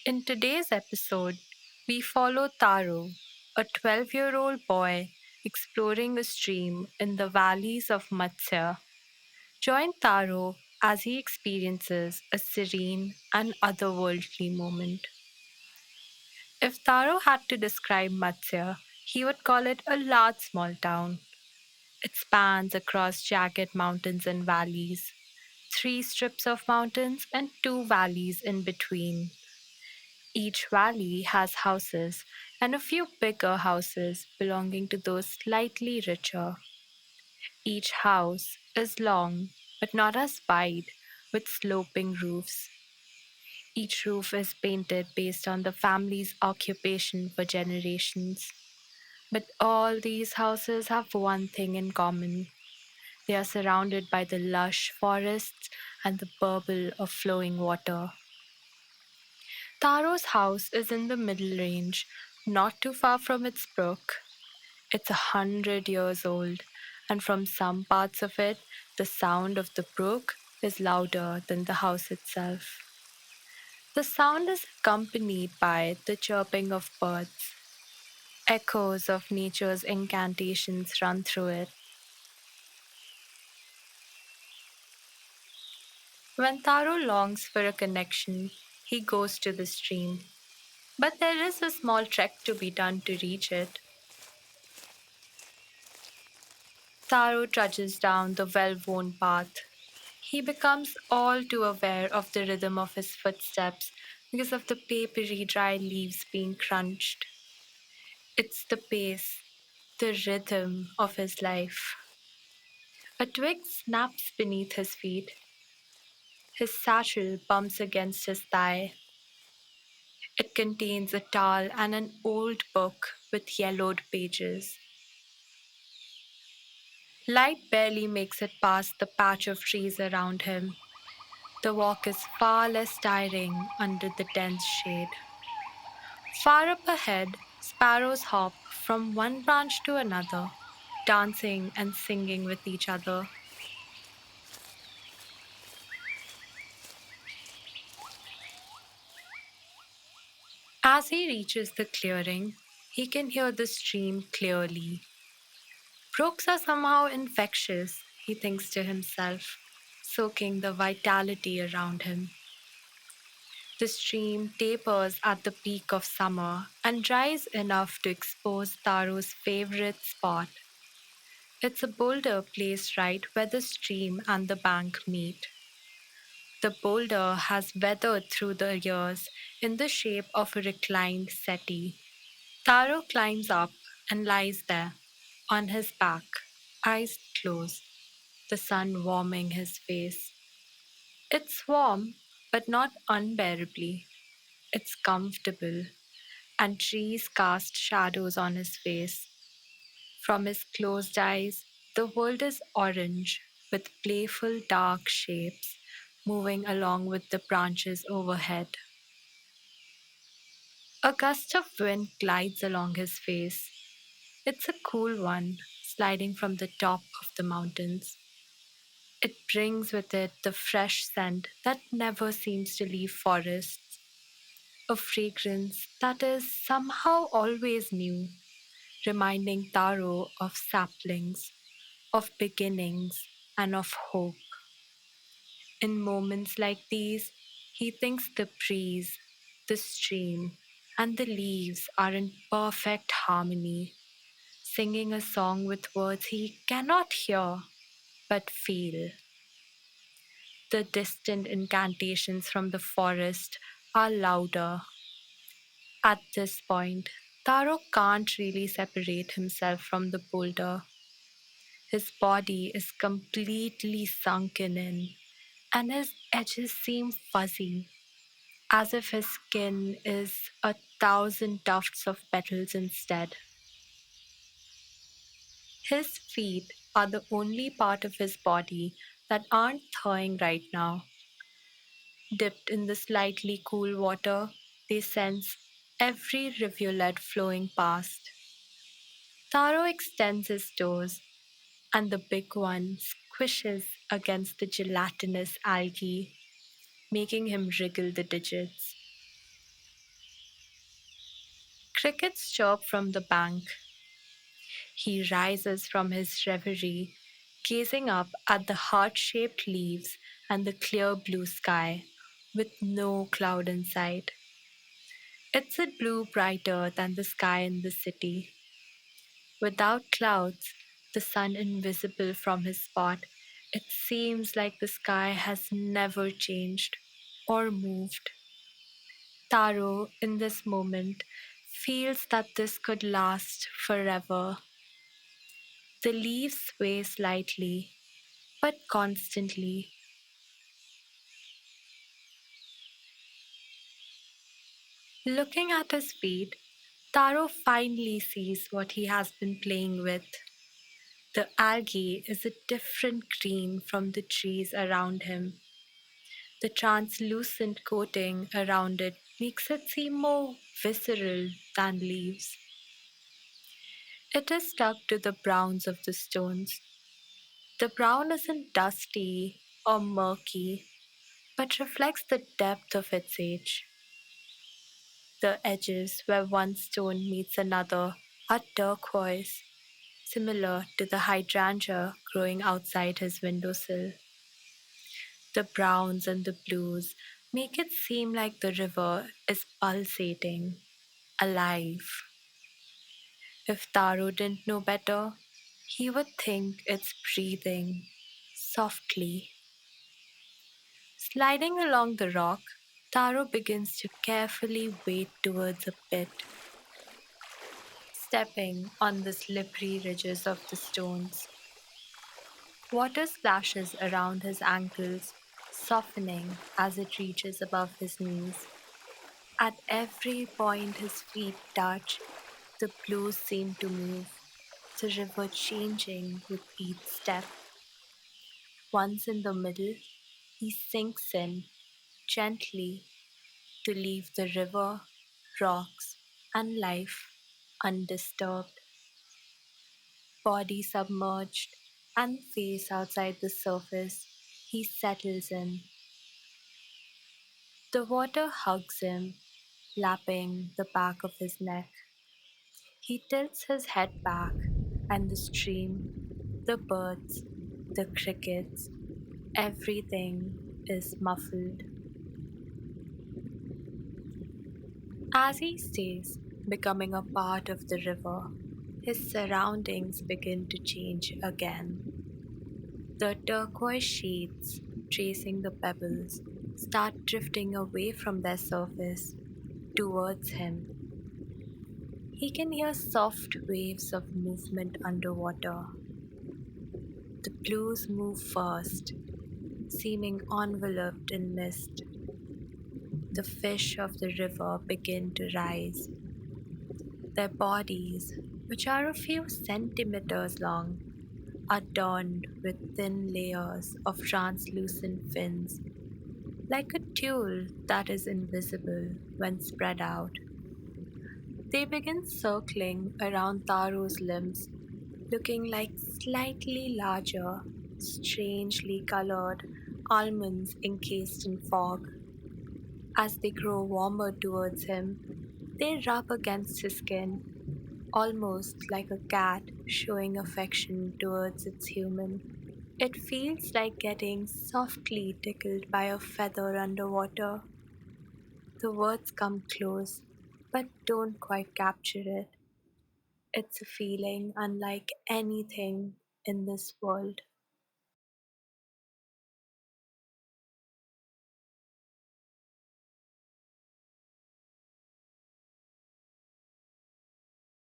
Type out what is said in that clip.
In today's episode, we follow Taro, a 12-year-old boy exploring a stream in the valleys of Matsya. Join Taro as he experiences a serene and otherworldly moment. If Taro had to describe Matsya, he would call it a large small town. It spans across jagged mountains and valleys, three strips of mountains and two valleys in between. Each valley has houses and a few bigger houses belonging to those slightly richer. Each house is long but not as wide, with sloping roofs. Each roof is painted based on the family's occupation for generations. But all these houses have one thing in common: they are surrounded by the lush forests and the burble of flowing water. Taro's house is in the middle range, not too far from its brook. It's 100 years old, and from some parts of it, the sound of the brook is louder than the house itself. The sound is accompanied by the chirping of birds. Echoes of nature's incantations run through it. When Taro longs for a connection, he goes to the stream. But there is a small trek to be done to reach it. Taro trudges down the well worn path. He becomes all too aware of the rhythm of his footsteps because of the papery dry leaves being crunched. It's the pace, the rhythm of his life. A twig snaps beneath his feet. His satchel bumps against his thigh. It contains a towel and an old book with yellowed pages. Light barely makes it past the patch of trees around him. The walk is far less tiring under the dense shade. Far up ahead, sparrows hop from one branch to another, dancing and singing with each other. As he reaches the clearing, he can hear the stream clearly. Brooks are somehow infectious, he thinks to himself, soaking the vitality around him. The stream tapers at the peak of summer and dries enough to expose Taro's favorite spot. It's a boulder placed right where the stream and the bank meet. The boulder has weathered through the years in the shape of a reclined settee. Taro climbs up and lies there, on his back, eyes closed, the sun warming his face. It's warm, but not unbearably. It's comfortable, and trees cast shadows on his face. From his closed eyes, the world is orange, with playful dark shapes moving along with the branches overhead. A gust of wind glides along his face. It's a cool one, sliding from the top of the mountains. It brings with it the fresh scent that never seems to leave forests, a fragrance that is somehow always new, reminding Taro of saplings, of beginnings, and of hope. In moments like these, he thinks the breeze, the stream, and the leaves are in perfect harmony, singing a song with words he cannot hear but feel. The distant incantations from the forest are louder. At this point, Taro can't really separate himself from the boulder. His body is completely sunken in, and his edges seem fuzzy, as if his skin is 1,000 tufts of petals instead. His feet are the only part of his body that aren't thawing right now. Dipped in the slightly cool water, they sense every rivulet flowing past. Taro extends his toes, and the big one squishes against the gelatinous algae, making him wriggle the digits. Crickets chirp from the bank. He rises from his reverie, gazing up at the heart shaped leaves and the clear blue sky, with no cloud in sight. It's a blue brighter than the sky in the city. Without clouds, the sun invisible from his spot, it seems like the sky has never changed or moved. Taro, in this moment, feels that this could last forever. The leaves sway slightly, but constantly. Looking at his feet, Taro finally sees what he has been playing with. The algae is a different green from the trees around him. The translucent coating around it makes it seem more visceral than leaves. It is stuck to the browns of the stones. The brown isn't dusty or murky, but reflects the depth of its age. The edges where one stone meets another are turquoise, similar to the hydrangea growing outside his windowsill. The browns and the blues make it seem like the river is pulsating, alive. If Taro didn't know better, he would think it's breathing softly. Sliding along the rock, Taro begins to carefully wade towards a pit, stepping on the slippery ridges of the stones. Water splashes around his ankles, softening as it reaches above his knees. At every point his feet touch, the blues seem to move, the river changing with each step. Once in the middle, he sinks in gently to leave the river, rocks, and life undisturbed. Body submerged and face outside the surface, he settles in. The water hugs him, lapping the back of his neck. He tilts his head back, and the stream, the birds, the crickets, everything is muffled. As he stays, becoming a part of the river, his surroundings begin to change again. The turquoise sheets, tracing the pebbles, start drifting away from their surface towards him. He can hear soft waves of movement underwater. The blues move fast, seeming enveloped in mist. The fish of the river begin to rise. Their bodies, which are a few centimeters long, adorned with thin layers of translucent fins, like a tulle that is invisible when spread out. They begin circling around Taro's limbs, looking like slightly larger, strangely colored almonds encased in fog. As they grow warmer towards him, they rub against his skin, almost like a cat showing affection towards its human. It feels like getting softly tickled by a feather underwater. The words come close, but don't quite capture it. It's a feeling unlike anything in this world.